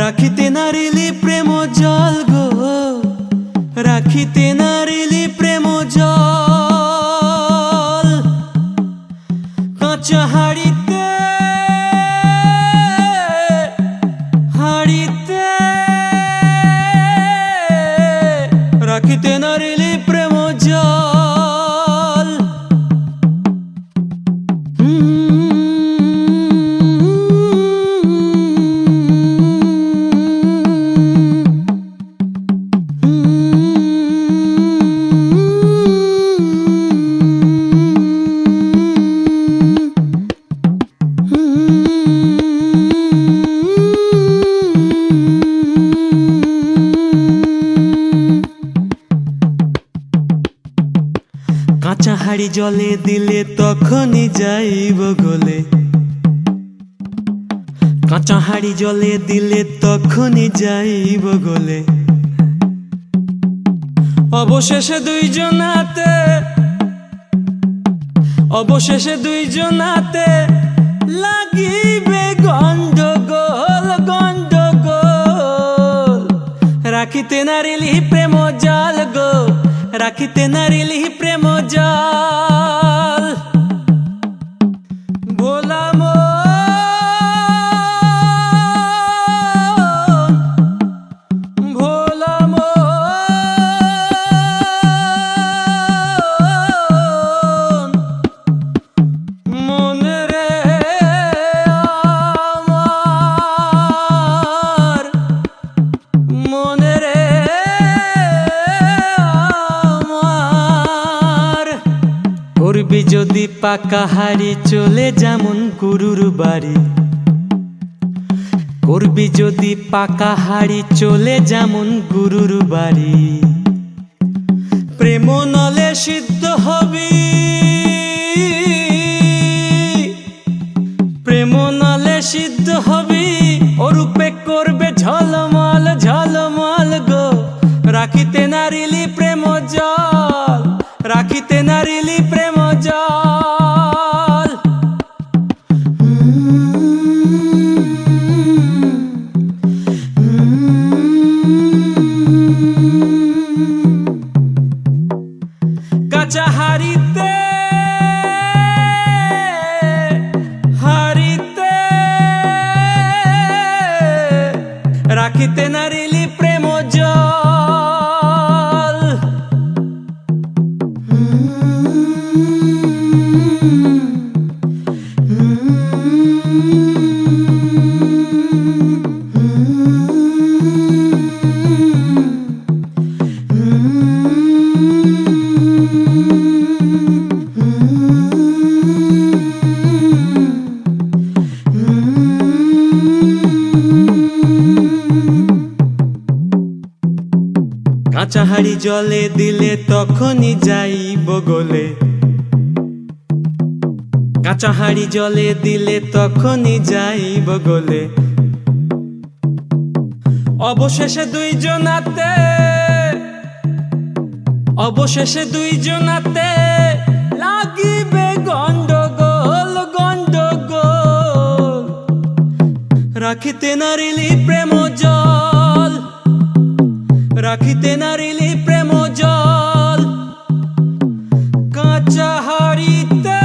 রাখিতে নারিলি প্রেম জল গো, রাখিতে নারিলি প্রেম জল। কাঁচা হাড়িতে হাড়িতে রাখিতে নারিলি প্রেম জল। কাঁচা হাড়ি জলে দিলে তখনই যাইব গলে, কাঁচা হাড়ি জলে দিলে তখনই যাইব গলে। অবশেষে দুইজনাতে, অবশেষে দুইজনাতে লাগিবে গন্ডগোল গন্ডগোল। রাখিতে নারিলি প্রেম জাল গো, রাখিতে নারিলি প্রেম জাল। ভোলা মন, ভোলা মন, মনে রে আমার, মনে রে করবি যদি পাকা হাড়ি চলে যেমন গুরুর বাড়ি, করবি যদি পাকা হাড়ি চলে যেমন গুরুর বাড়ি। প্রেম নলে সিদ্ধ হবি, প্রেম নলে সিদ্ধ হবি, অরূপে করবে ঝলমল ঝলমল গো। রাখিতে নারিলি প্রেম জল, রাখিতে নারিলি প্রেম জল। কাঁচা হাড়িতে হাড়িতে রাখিতে নারিলি প্রেম জল। কাঁচা হাড়ি জলে দিলে তখনই যাইব গলে, কাঁচা হাড়ি জলে দিলে তখনই যাইব গলে। অবশেষে দুইজনাতে, অবশেষে দুইজনাতে লাগিবে গন্ডগোল গন্ডগোল। রাখিতে নারিলি প্রেম জল, রাখিতে নারিলি প্রেম জল। কাঁচা হাড়িতে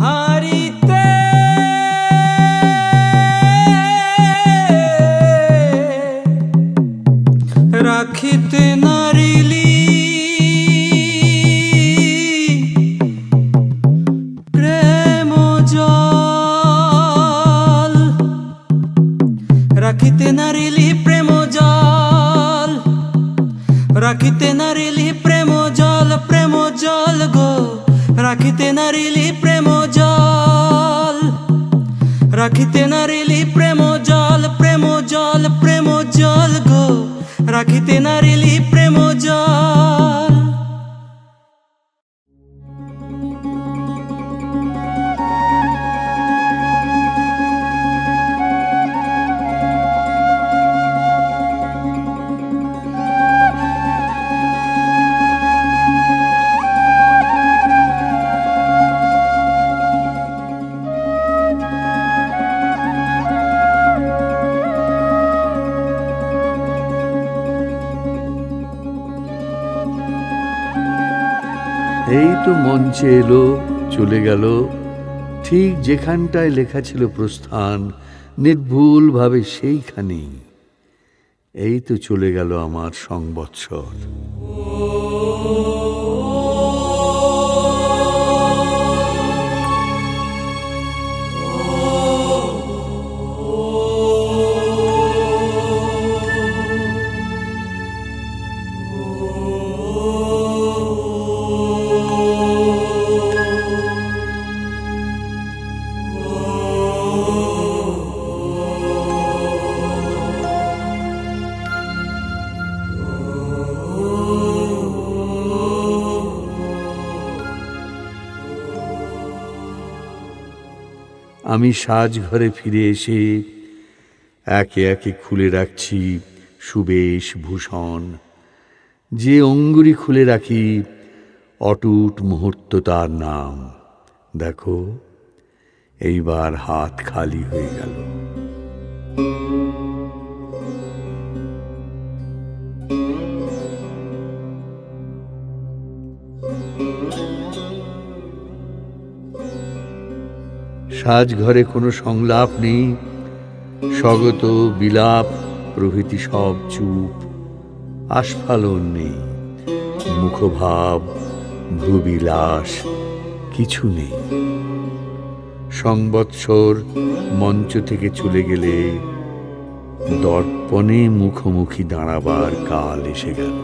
হাড়িতে রাখিতে নারিলি প্রেম জল, রাখিতে নারিলি প্রেম জল, রাখিতে নারিলি প্রেম জল। প্রেম জল গো, রাখিতে নারিলি প্রেম জল, রাখিতে নারিলি প্রেম জল। প্রেম জল, প্রেম জল গো, রাখিতে নারিলি প্রেম জল। এই তো মঞ্চে এলো, চলে গেল, ঠিক যেখানটায় লেখা ছিল প্রস্থান, নির্ভুলভাবে সেইখানেই। এই তো চলে গেল আমার সংবৎসর। আমি সাজঘরে ফিরে এসে একে একে খুলে রাখছি সুবেশ ভূষণ। যে অঙ্গুরি খুলে রাখি অটুট মুহূর্ত তার নাম। দেখো, এইবার হাত খালি হয়ে গেল। সাজঘরে কোনো সংলাপ নেই, স্বগত বিলাপ প্রভৃতি সব চুপ, আস্ফালন নেই, মুখভাব ভ্রুবিলাস কিছু নেই। সংবৎসর মঞ্চ থেকে চলে গেলে দর্পণে মুখোমুখি দাঁড়াবার কাল এসে গেল।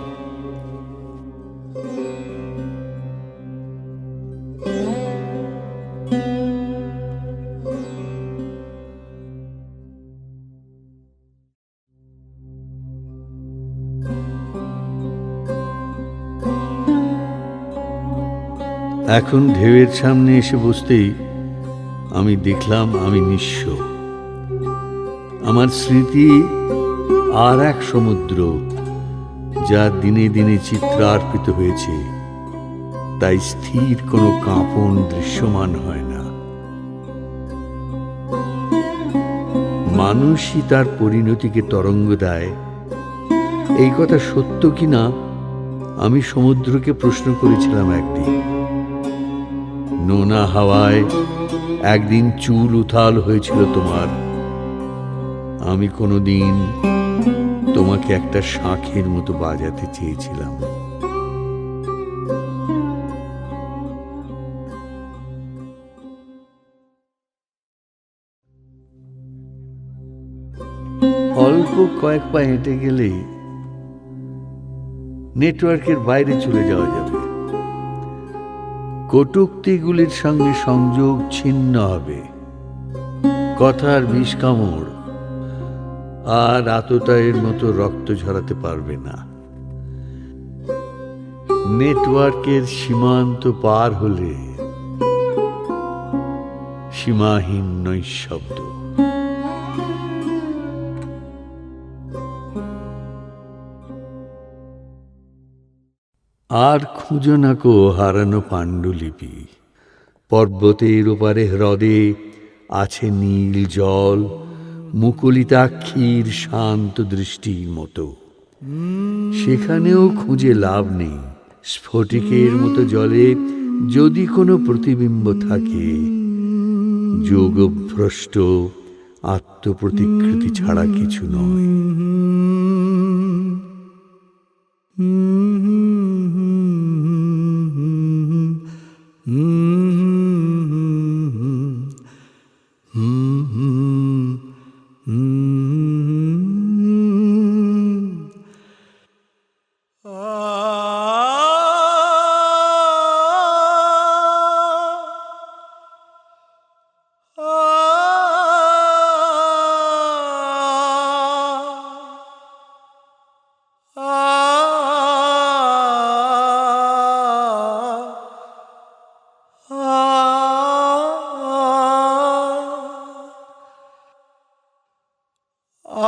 এখন ঢেউয়ের সামনে এসে বসতেই আমি দেখলাম আমি নিঃস্ব। আমার স্মৃতি আর এক সমুদ্র, যা দিনে দিনে চিত্রার্পিত হয়েছে, তাই স্থির কোনো কাঁপন দৃশ্যমান হয় না। মানুষই তার পরিণতিকে তরঙ্গ দেয়, এই কথা সত্য কিনা আমি সমুদ্রকে প্রশ্ন করেছিলাম একদিন। নোনা হাওয়ায় একদিন চুল উথাল হয়েছিল তোমার। আমি কোনোদিন তোমাকে একটা শাঁখের মতো বাজাতে চেয়েছিলাম। অল্প কয়েক পা হেঁটে গেলে নেটওয়ার্কের বাইরে চলে যাওয়া যাবে। কটূক্তিগুলির সঙ্গে সংযোগ ছিন্ন হবে, কথার বিষ কামড় আর আততায়ীর মতো রক্ত ঝরাতে পারবে না। নেটওয়ার্কের সীমান্ত পার হলে সীমাহীন নৈঃশব্দ। আর খুঁজো না কো হারানো পাণ্ডুলিপি। পর্বতের ওপারে হ্রদে আছে নীল জল, মুকুলিতাক্ষীর শান্ত দৃষ্টির মতো। সেখানেও খুঁজে লাভ নেই। স্ফটিকের মতো জলে যদি কোনো প্রতিবিম্ব থাকে, যোগভ্রষ্ট আত্মপ্রতিকৃতি ছাড়া কিছু নয়।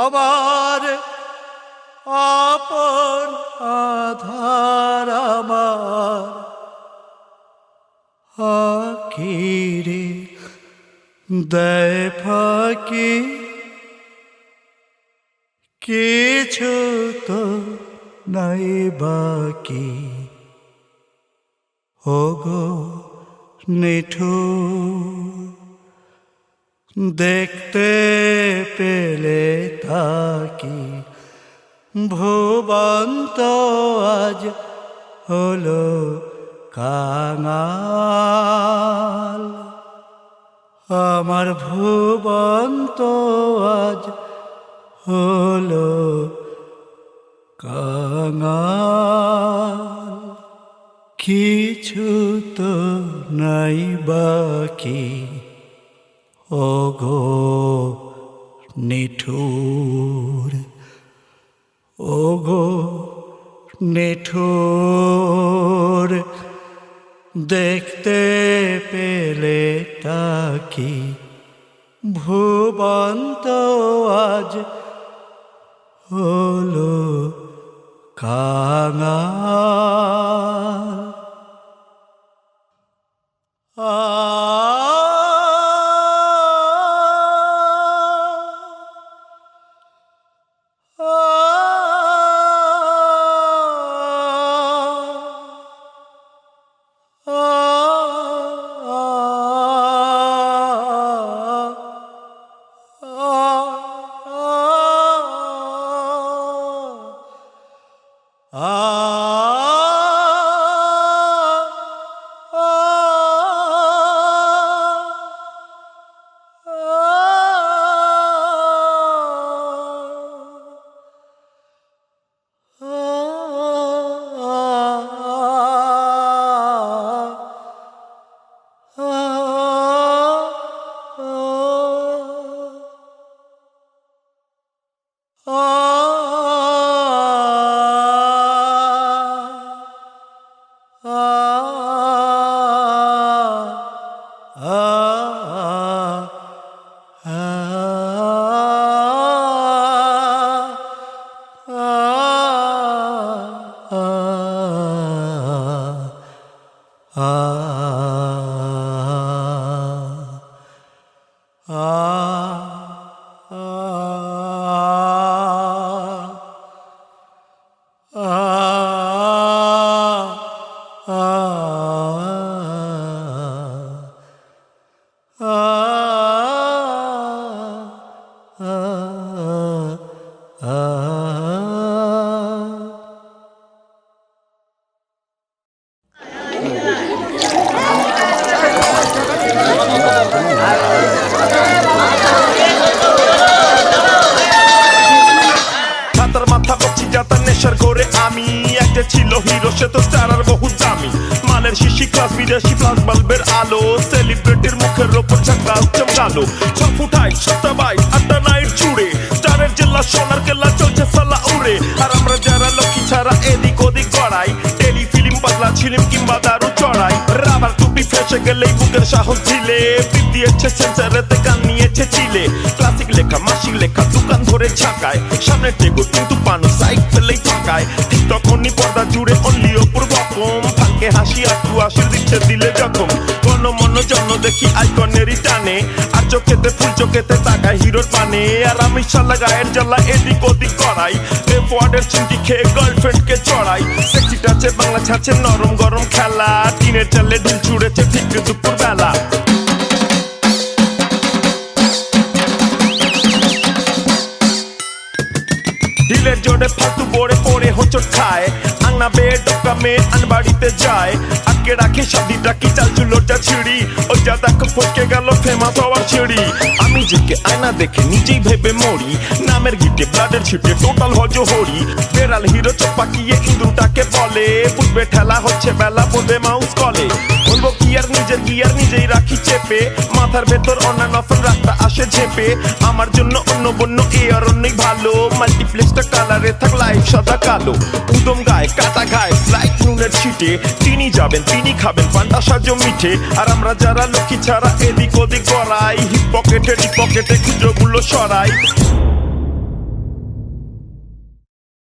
আমার আপন আধার আমার আখিরে দেয় ফাঁকি, কিছু তো নাই বাকি। ওগো নিঠুর দেখতে পেলে তাকি ভুবন তো আজ হলো কাঙাল আমার ভুবন তো আজ হলো কাঙাল কিছু তো নাই বাকি ওগো নিঠুর ওগো নিঠুর দেখতে পেলে তাকি ভুবন তো আজ হলো কাঙাল আমি একটা ছিল হিরো সে তো স্টার আর বহু দামি মালের শিশি ক্লাস বিদেশি প্লাস বাল্বের আলো সেলিব্রিটির মুখের ওপর ঝাঁকা চমকালো 6 ফুট হাইট 7 বাইট 8 নাইট জুড়ে স্টারের জেলা সোনার কেল্লা চলছে সালা উড়ে আর আমরা যারা লক্ষ্মী ছাড়া এদিক ওদিক গড়াই টেলিফিল্ম পাতলা ছিলিম কিংবা দারু চড়াই রাবার টুপি ফেসে গেলেই বুকের সাহস ঝিলে পিপ দিয়েছে সেন্সারেতে গান নিয়েছে চিলে ক্লাসিক লেখা মাসিক লেখা দোকান ধরে ঝাঁকায় সামনে টেগো কিন্তু পানো সাইড ফেলেই ফাঁকায় ঠিক তখনই পর্দা জুড়ে অনলি অপুর বকম ফাঁকে হাসি আটু আশির দিচ্ছে দিলে জখম কোন মন জন্য দেখি আইকনেরই টানে আর চোখেতে ফুল চোখেতে তাকায় হিরোর পানে আর আমি শালা গায়ের জ্বালা এদিক ওদিক করাই ওয়ার্ডের চিমটি খেয়ে গার্লফ্রেন্ডকে চড়াই সেক্সি টাচে বাংলা ছাড়ছে নরম গরম খেলা টিনের চালে ঢিল ছুড়েছে ঠিক দুপুর বেলা ঢিলের জোরে ফালতু বোড়ে পড়ে হোঁচট খায় আংনা বেয়ে ডোকা মেয়ে আনবাড়িতে যায় আটকে রাখে শাদিটা কি চাল চুলোটা ছিঁড়ি ওই যা দেখো ফটকে গেল ফেমাস হওয়ার ছিঁড়ি আমি যেকে আয়না দেখে নিজেই ভেবে মরি নামের গিটে ব্লাডের ছিটে টোটাল হজ হরি বেড়াল হিরো চোখ পাকিয়ে ইঁদুরটাকে বলে বুঝবে ঠেলা হচ্ছে বেলা পড়বে মাউস কলে বলবো কি আর নিজের গিয়ার নিজেই রাখি চেপে মাথার ভেতর অন্যান্য রাস্তা আসে ঝেপে আমার জন্য অন্য বন্য এ অরণ্যই ভালো মাল্টিপ্লেক্সটা কালারে থাক লাইফ সাদা কালো উদম গায়ে কাটা গায়ে ফ্লাইট নুনের ছিটে তিনি যাবেন তিনি খাবেন পান্তা সাজো মিঠে আর আমরা যারা লক্ষ্মী ছাড়া এদিক ওদিক গড়াই হিপ পকেটে খুচরোগুলো সরাই